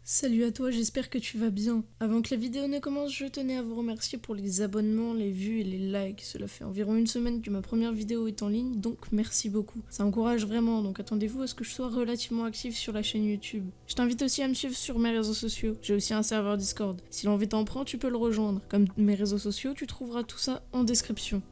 Salut à toi, j'espère que tu vas bien. Avant que la vidéo ne commence, je tenais à vous remercier pour les abonnements, les vues et les likes. Cela fait environ une semaine que ma première vidéo est en ligne, donc merci beaucoup. Ça encourage vraiment, donc attendez-vous à ce que je sois relativement actif sur la chaîne YouTube. Je t'invite aussi à me suivre sur mes réseaux sociaux. J'ai aussi un serveur Discord. Si l'envie t'en prend, tu peux le rejoindre. Comme mes réseaux sociaux, tu trouveras tout ça en description.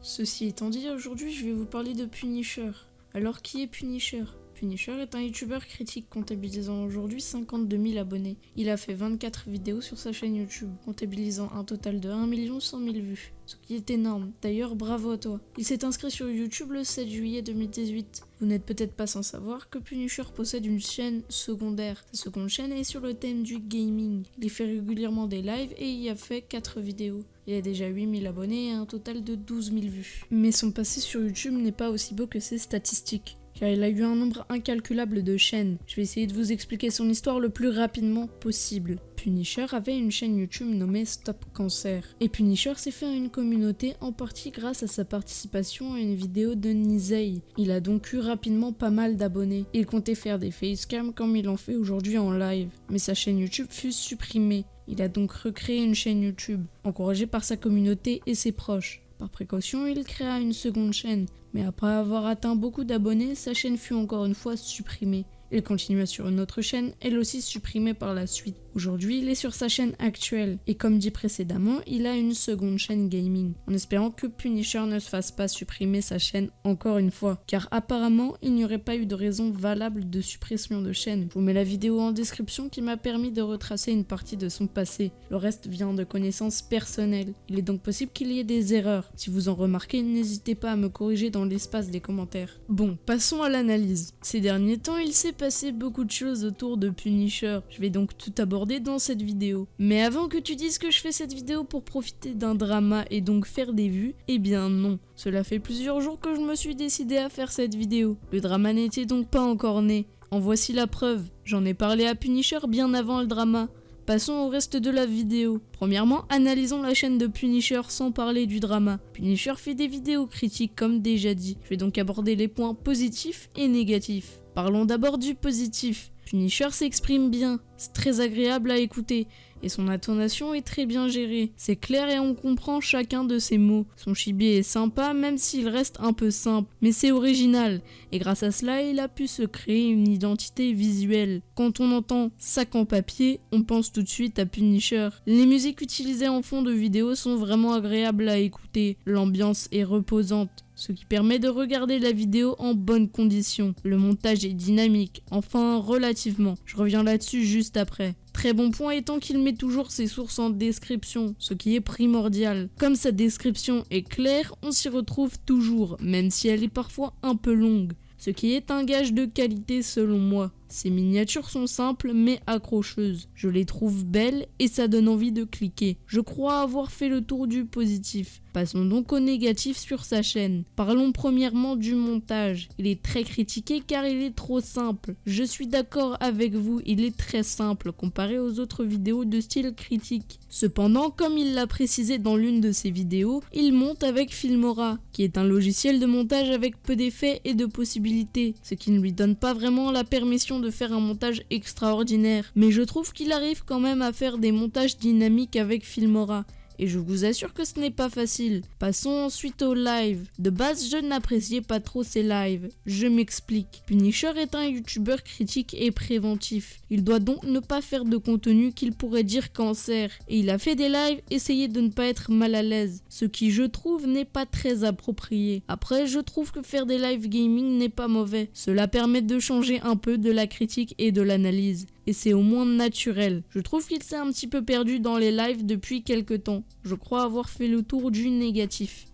Ceci étant dit, aujourd'hui je vais vous parler de Punisher. Alors qui est Punisher ? Punisher est un youtubeur critique comptabilisant aujourd'hui 52 000 abonnés. Il a fait 24 vidéos sur sa chaîne YouTube, comptabilisant un total de 1 100 000 vues, ce qui est énorme. D'ailleurs, bravo à toi. Il s'est inscrit sur YouTube le 7 juillet 2018. Vous n'êtes peut-être pas sans savoir que Punisher possède une chaîne secondaire. Sa seconde chaîne est sur le thème du gaming. Il y fait régulièrement des lives et y a fait 4 vidéos. Il a déjà 8 000 abonnés et un total de 12 000 vues. Mais son passé sur YouTube n'est pas aussi beau que ses statistiques, car il a eu un nombre incalculable de chaînes. Je vais essayer de vous expliquer son histoire le plus rapidement possible. Punisher avait une chaîne YouTube nommée Stop Cancer. Et Punisher s'est fait une communauté en partie grâce à sa participation à une vidéo de Nizey. Il a donc eu rapidement pas mal d'abonnés. Il comptait faire des facecams comme il en fait aujourd'hui en live. Mais sa chaîne YouTube fut supprimée. Il a donc recréé une chaîne YouTube, encouragé par sa communauté et ses proches. Par précaution, il créa une seconde chaîne, mais après avoir atteint beaucoup d'abonnés, sa chaîne fut encore une fois supprimée. Il continua sur une autre chaîne, elle aussi supprimée par la suite. Aujourd'hui, il est sur sa chaîne actuelle, et comme dit précédemment, il a une seconde chaîne gaming, en espérant que Punisher ne se fasse pas supprimer sa chaîne encore une fois, car apparemment, il n'y aurait pas eu de raison valable de suppression de chaîne. Je vous mets la vidéo en description qui m'a permis de retracer une partie de son passé. Le reste vient de connaissances personnelles. Il est donc possible qu'il y ait des erreurs. Si vous en remarquez, n'hésitez pas à me corriger dans l'espace des commentaires. Bon, passons à l'analyse. Ces derniers temps, il s'est passé beaucoup de choses autour de Punisher. Je vais donc tout aborder dans cette vidéo. Mais avant que tu dises que je fais cette vidéo pour profiter d'un drama et donc faire des vues, eh bien non. Cela fait plusieurs jours que je me suis décidé à faire cette vidéo. Le drama n'était donc pas encore né. En voici la preuve. J'en ai parlé à Punisher bien avant le drama. Passons au reste de la vidéo. Premièrement, analysons la chaîne de Punisher sans parler du drama. Punisher fait des vidéos critiques comme déjà dit. Je vais donc aborder les points positifs et négatifs. Parlons d'abord du positif. Punisher s'exprime bien, c'est très agréable à écouter, et son intonation est très bien gérée. C'est clair et on comprend chacun de ses mots. Son chibi est sympa même s'il reste un peu simple, mais c'est original, et grâce à cela il a pu se créer une identité visuelle. Quand on entend sac en papier, on pense tout de suite à Punisher. Les musiques utilisées en fond de vidéo sont vraiment agréables à écouter, l'ambiance est reposante, ce qui permet de regarder la vidéo en bonnes conditions. Le montage est dynamique, enfin relativement. Je reviens là-dessus juste après. Très bon point étant qu'il met toujours ses sources en description, ce qui est primordial. Comme sa description est claire, on s'y retrouve toujours, même si elle est parfois un peu longue, ce qui est un gage de qualité selon moi. Ces miniatures sont simples mais accrocheuses. Je les trouve belles et ça donne envie de cliquer. Je crois avoir fait le tour du positif. Passons donc au négatif sur sa chaîne. Parlons premièrement du montage. Il est très critiqué car il est trop simple. Je suis d'accord avec vous, il est très simple comparé aux autres vidéos de style critique. Cependant, comme il l'a précisé dans l'une de ses vidéos, il monte avec Filmora, qui est un logiciel de montage avec peu d'effets et de possibilités, ce qui ne lui donne pas vraiment la permission de faire un montage extraordinaire. Mais je trouve qu'il arrive quand même à faire des montages dynamiques avec Filmora. Et je vous assure que ce n'est pas facile. Passons ensuite au live. De base, je n'appréciais pas trop ces lives. Je m'explique. Punisher est un youtubeur critique et préventif. Il doit donc ne pas faire de contenu qu'il pourrait dire cancer. Et il a fait des lives, essayer de ne pas être mal à l'aise. Ce qui, je trouve, n'est pas très approprié. Après, je trouve que faire des live gaming n'est pas mauvais. Cela permet de changer un peu de la critique et de l'analyse. Et c'est au moins naturel. Je trouve qu'il s'est un petit peu perdu dans les lives depuis quelques temps. Je crois avoir fait le tour du négatif.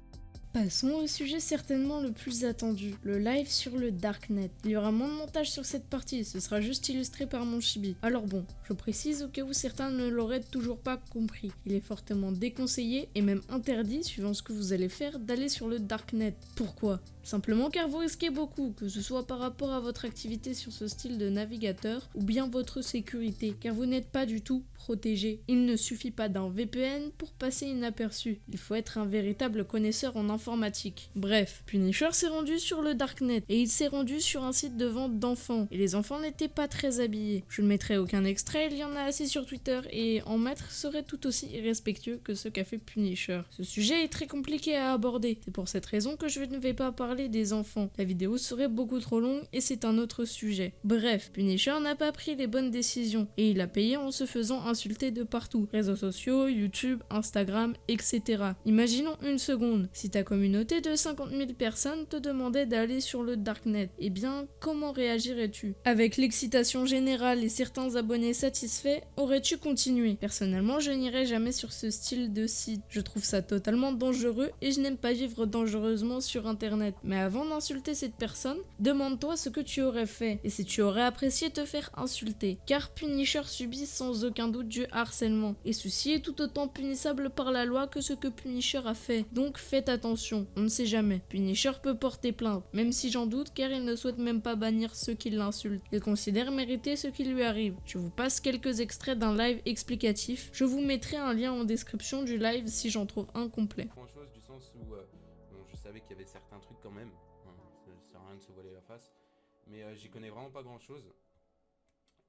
Passons au sujet certainement le plus attendu, le live sur le Darknet. Il y aura moins de montage sur cette partie, ce sera juste illustré par mon chibi. Alors bon, je précise au cas où certains ne l'auraient toujours pas compris. Il est fortement déconseillé et même interdit, suivant ce que vous allez faire, d'aller sur le Darknet. Pourquoi ? Simplement car vous risquez beaucoup, que ce soit par rapport à votre activité sur ce style de navigateur ou bien votre sécurité, car vous n'êtes pas du tout protégé. Il ne suffit pas d'un VPN pour passer inaperçu, il faut être un véritable connaisseur en informatique. Bref, Punisher s'est rendu sur le Darknet et il s'est rendu sur un site de vente d'enfants, et les enfants n'étaient pas très habillés. Je ne mettrai aucun extrait, il y en a assez sur Twitter, et en mettre serait tout aussi irrespectueux que ce qu'a fait Punisher. Ce sujet est très compliqué à aborder, c'est pour cette raison que je ne vais pas parler des enfants. La vidéo serait beaucoup trop longue et c'est un autre sujet. Bref, Punisher n'a pas pris les bonnes décisions, et il a payé en se faisant insulter de partout. Réseaux sociaux, YouTube, Instagram, etc. Imaginons une seconde, si ta communauté de 50 000 personnes te demandait d'aller sur le Darknet, eh bien, comment réagirais-tu? Avec l'excitation générale et certains abonnés satisfaits, aurais-tu continué? Personnellement, je n'irai jamais sur ce style de site. Je trouve ça totalement dangereux et je n'aime pas vivre dangereusement sur internet. Mais avant d'insulter cette personne, demande-toi ce que tu aurais fait et si tu aurais apprécié te faire insulter. Car Punisher subit sans aucun doute du harcèlement et ceci est tout autant punissable par la loi que ce que Punisher a fait. Donc faites attention, on ne sait jamais. Punisher peut porter plainte, même si j'en doute car il ne souhaite même pas bannir ceux qui l'insultent. Il considère mériter ce qui lui arrive. Je vous passe quelques extraits d'un live explicatif. Je vous mettrai un lien en description du live si j'en trouve un complet. Chose du sens où bon, je savais qu'il y avait certains trucs quand même, hein, ça sert à rien de se voiler la face, mais j'y connais vraiment pas grand chose.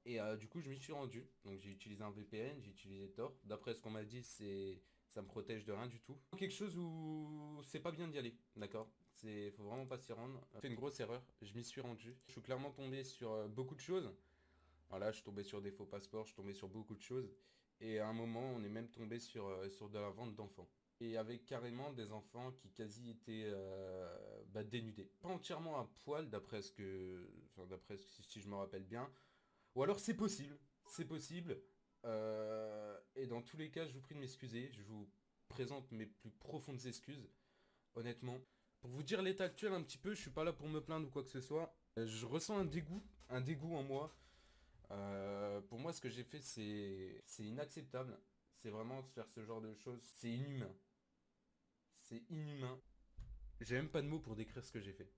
Et du coup je m'y suis rendu, donc j'ai utilisé un VPN, j'ai utilisé Tor. D'après ce qu'on m'a dit, ça me protège de rien du tout. Quelque chose où c'est pas bien d'y aller, d'accord? Faut vraiment pas s'y rendre. J'ai fait une grosse erreur, je m'y suis rendu. Je suis clairement tombé sur beaucoup de choses. Voilà, je suis tombé sur des faux passeports, je suis tombé sur beaucoup de choses. Et à un moment, on est même tombé sur de la vente d'enfants. Et avec carrément des enfants qui quasi étaient dénudés. Pas entièrement à poil, d'après si je me rappelle bien. Ou alors c'est possible, c'est possible. Et dans tous les cas, je vous prie de m'excuser. Je vous présente mes plus profondes excuses, honnêtement. Pour vous dire l'état actuel un petit peu, je suis pas là pour me plaindre ou quoi que ce soit. Je ressens un dégoût en moi. Pour moi, ce que j'ai fait, c'est inacceptable. C'est vraiment faire ce genre de choses. C'est inhumain. C'est inhumain. J'ai même pas de mots pour décrire ce que j'ai fait.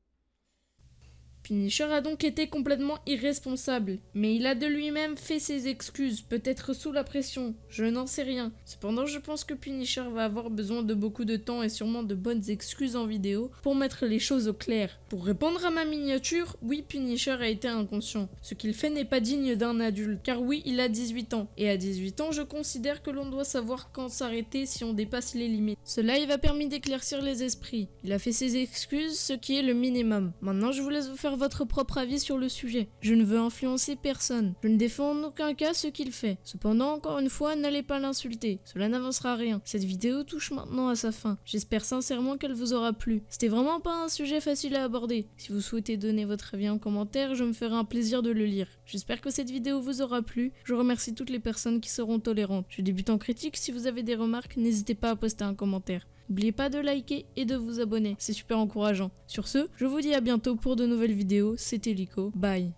Punisher a donc été complètement irresponsable, mais il a de lui-même fait ses excuses, peut-être sous la pression, je n'en sais rien. Cependant, je pense que Punisher va avoir besoin de beaucoup de temps et sûrement de bonnes excuses en vidéo pour mettre les choses au clair. Pour répondre à ma miniature, oui, Punisher a été inconscient. Ce qu'il fait n'est pas digne d'un adulte, car oui, il a 18 ans. Et à 18 ans, je considère que l'on doit savoir quand s'arrêter si on dépasse les limites. Ce live a permis d'éclaircir les esprits. Il a fait ses excuses, ce qui est le minimum. Maintenant, je vous laisse vous faire votre propre avis sur le sujet. Je ne veux influencer personne. Je ne défends en aucun cas ce qu'il fait. Cependant, encore une fois, n'allez pas l'insulter. Cela n'avancera rien. Cette vidéo touche maintenant à sa fin. J'espère sincèrement qu'elle vous aura plu. C'était vraiment pas un sujet facile à aborder. Si vous souhaitez donner votre avis en commentaire, je me ferai un plaisir de le lire. J'espère que cette vidéo vous aura plu. Je remercie toutes les personnes qui seront tolérantes. Je débute en critique. Si vous avez des remarques, n'hésitez pas à poster un commentaire. N'oubliez pas de liker et de vous abonner, c'est super encourageant. Sur ce, je vous dis à bientôt pour de nouvelles vidéos, c'était Lico, bye.